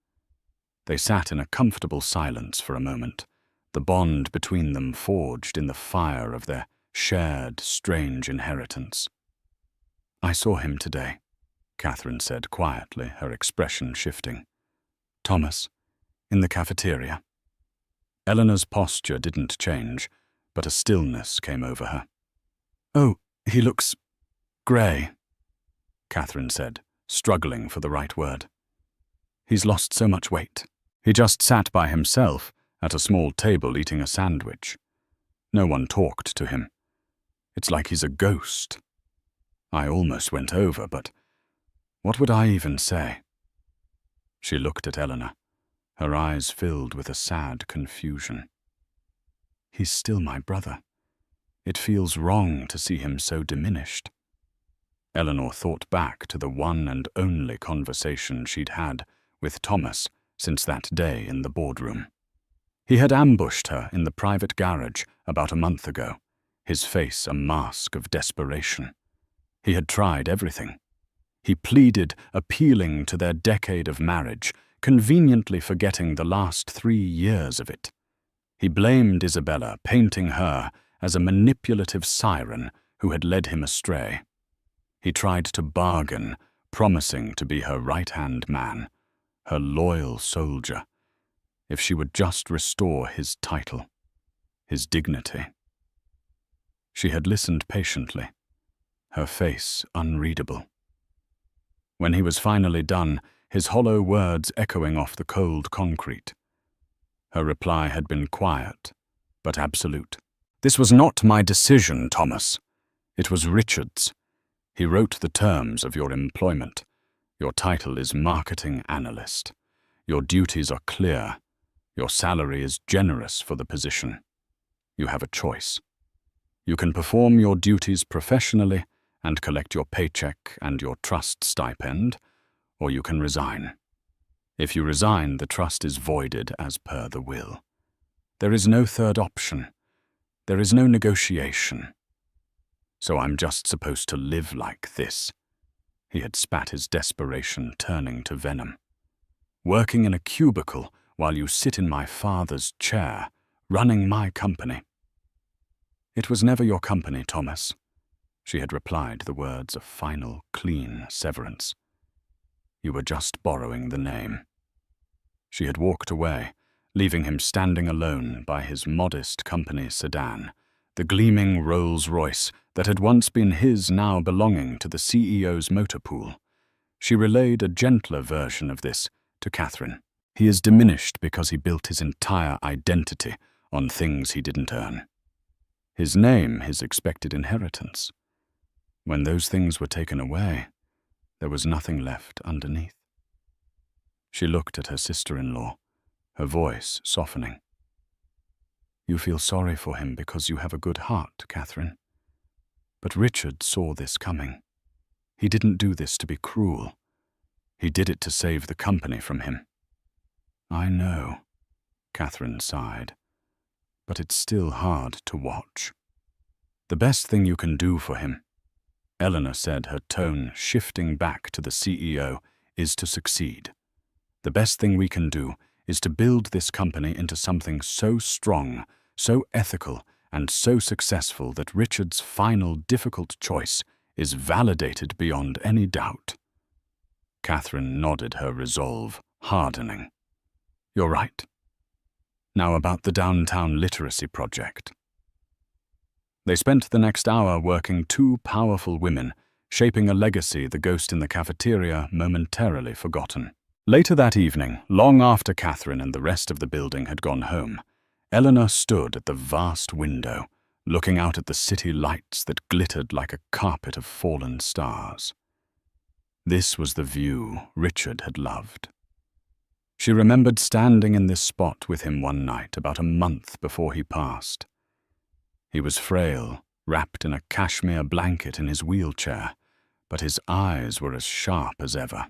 A: They sat in a comfortable silence for a moment, the bond between them forged in the fire of their shared, strange inheritance. "I saw him today," Catherine said quietly, her expression shifting. "Thomas, in the cafeteria." Eleanor's posture didn't change, but a stillness came over her. "Oh, he looks grey," Catherine said, struggling for the right word. "He's lost so much weight." He just sat by himself at a small table eating a sandwich. No one talked to him. "It's like he's a ghost." I almost went over, but what would I even say? She looked at Eleanor, her eyes filled with a sad confusion. "He's still my brother. It feels wrong to see him so diminished." Eleanor thought back to the one and only conversation she'd had with Thomas since that day in the boardroom. He had ambushed her in the private garage about a month ago, his face a mask of desperation. He had tried everything. He pleaded, appealing to their decade of marriage, conveniently forgetting the last 3 years of it. He blamed Isabella, painting her as a manipulative siren who had led him astray. He tried to bargain, promising to be her right-hand man, her loyal soldier, if she would just restore his title, his dignity. She had listened patiently, her face unreadable. When he was finally done, his hollow words echoing off the cold concrete. Her reply had been quiet, but absolute. "This was not my decision, Thomas. It was Richard's. He wrote the terms of your employment. Your title is marketing analyst. Your duties are clear. Your salary is generous for the position. You have a choice. You can perform your duties professionally and collect your paycheck and your trust stipend, or you can resign. If you resign, the trust is voided as per the will. There is no third option. There is no negotiation. So I'm just supposed to live like this." He had spat his desperation turning to venom. "Working in a cubicle while you sit in my father's chair, running my company." "It was never your company, Thomas." She had replied the words of final, clean severance. "You were just borrowing the name." She had walked away, leaving him standing alone by his modest company sedan, the gleaming Rolls-Royce that had once been his now belonging to the CEO's motor pool. She relayed a gentler version of this to Catherine. "He is diminished because he built his entire identity on things he didn't earn. His name, his expected inheritance. When those things were taken away, there was nothing left underneath." She looked at her sister-in-law, her voice softening. "You feel sorry for him because you have a good heart, Catherine. But Richard saw this coming. He didn't do this to be cruel. He did it to save the company from him." "I know," Catherine sighed, "but it's still hard to watch." "The best thing you can do for him," Eleanor said, her tone shifting back to the CEO, "is to succeed. The best thing we can do is to build this company into something so strong, so ethical, and so successful that Richard's final difficult choice is validated beyond any doubt." Catherine nodded, her resolve hardening. "You're right. Now about the downtown literacy project." They spent the next hour working two powerful women, shaping a legacy the ghost in the cafeteria momentarily forgotten. Later that evening, long after Catherine and the rest of the building had gone home, Eleanor stood at the vast window, looking out at the city lights that glittered like a carpet of fallen stars. This was the view Richard had loved. She remembered standing in this spot with him one night about a month before he passed. He was frail, wrapped in a cashmere blanket in his wheelchair, but his eyes were as sharp as ever.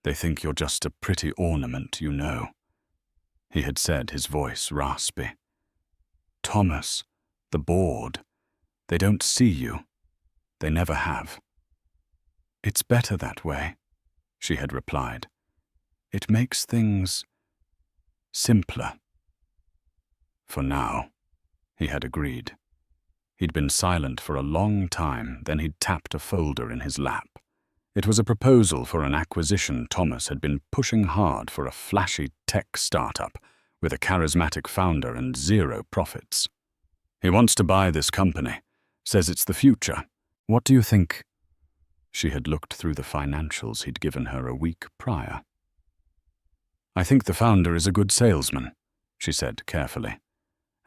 A: "They think you're just a pretty ornament, you know," he had said, his voice raspy. "Thomas, the board, they don't see you. They never have." "It's better that way," she had replied. "It makes things simpler." "For now," he had agreed. He'd been silent for a long time, then he'd tapped a folder in his lap. It was a proposal for an acquisition Thomas had been pushing hard for, a flashy tech startup with a charismatic founder and zero profits. "He wants to buy this company, says it's the future. What do you think?" She had looked through the financials he'd given her a week prior. "I think the founder is a good salesman," she said carefully.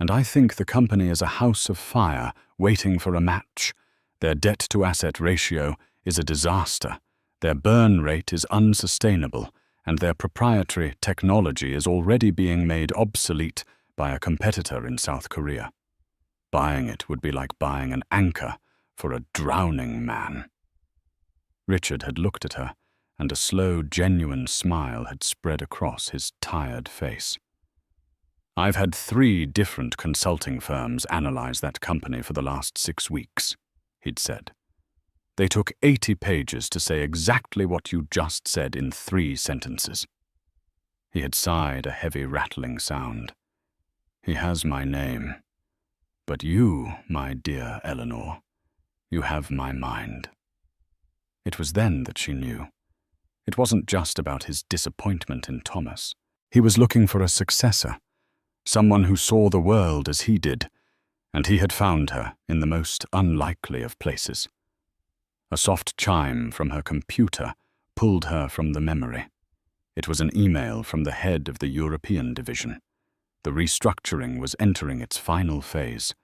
A: "And I think the company is a house of fire waiting for a match. Their debt-to-asset ratio is a disaster, their burn rate is unsustainable, and their proprietary technology is already being made obsolete by a competitor in South Korea. Buying it would be like buying an anchor for a drowning man." Richard had looked at her, and a slow, genuine smile had spread across his tired face. "I've had 3 different consulting firms analyze that company for the last 6 weeks, he'd said. "They took 80 pages to say exactly what you just said in 3 sentences. He had sighed, a heavy rattling sound. "He has my name. But you, my dear Eleanor, you have my mind." It was then that she knew. It wasn't just about his disappointment in Thomas. He was looking for a successor, someone who saw the world as he did, and he had found her in the most unlikely of places. A soft chime from her computer pulled her from the memory. It was an email from the head of the European division. The restructuring was entering its final phase.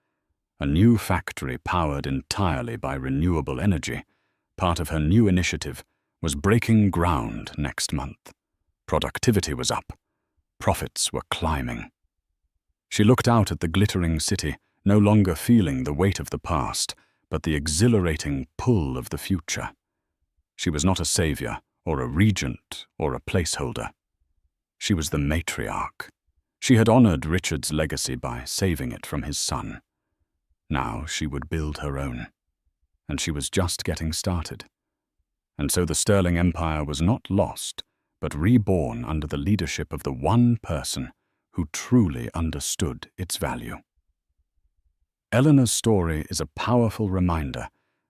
A: A new factory powered entirely by renewable energy, part of her new initiative, was breaking ground next month. Productivity was up. Profits were climbing. She looked out at the glittering city, no longer feeling the weight of the past, but the exhilarating pull of the future. She was not a savior, or a regent, or a placeholder. She was the matriarch. She had honored Richard's legacy by saving it from his son. Now she would build her own. And she was just getting started. And so the Sterling Empire was not lost, but reborn under the leadership of the one person who truly understood its value. Eleanor's story is a powerful reminder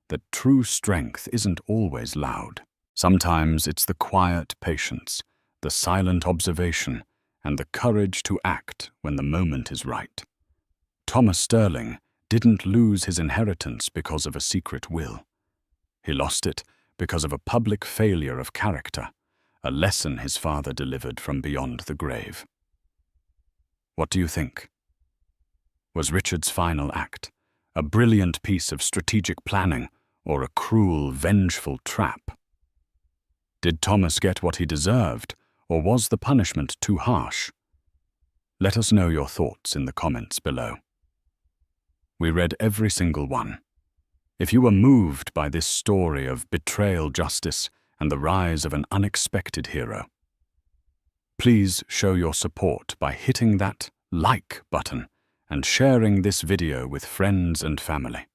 A: that true strength isn't always loud. Sometimes it's the quiet patience, the silent observation, and the courage to act when the moment is right. Thomas Sterling didn't lose his inheritance because of a secret will. He lost it because of a public failure of character, a lesson his father delivered from beyond the grave. What do you think? Was Richard's final act a brilliant piece of strategic planning or a cruel, vengeful trap? Did Thomas get what he deserved, or was the punishment too harsh? Let us know your thoughts in the comments below. We read every single one. If you were moved by this story of betrayal, justice, and the rise of an unexpected hero, please show your support by hitting that like button and sharing this video with friends and family.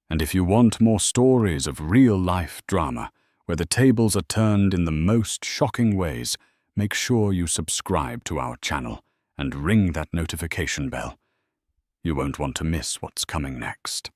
A: And if you want more stories of real-life drama where the tables are turned in the most shocking ways, make sure you subscribe to our channel and ring that notification bell. You won't want to miss what's coming next.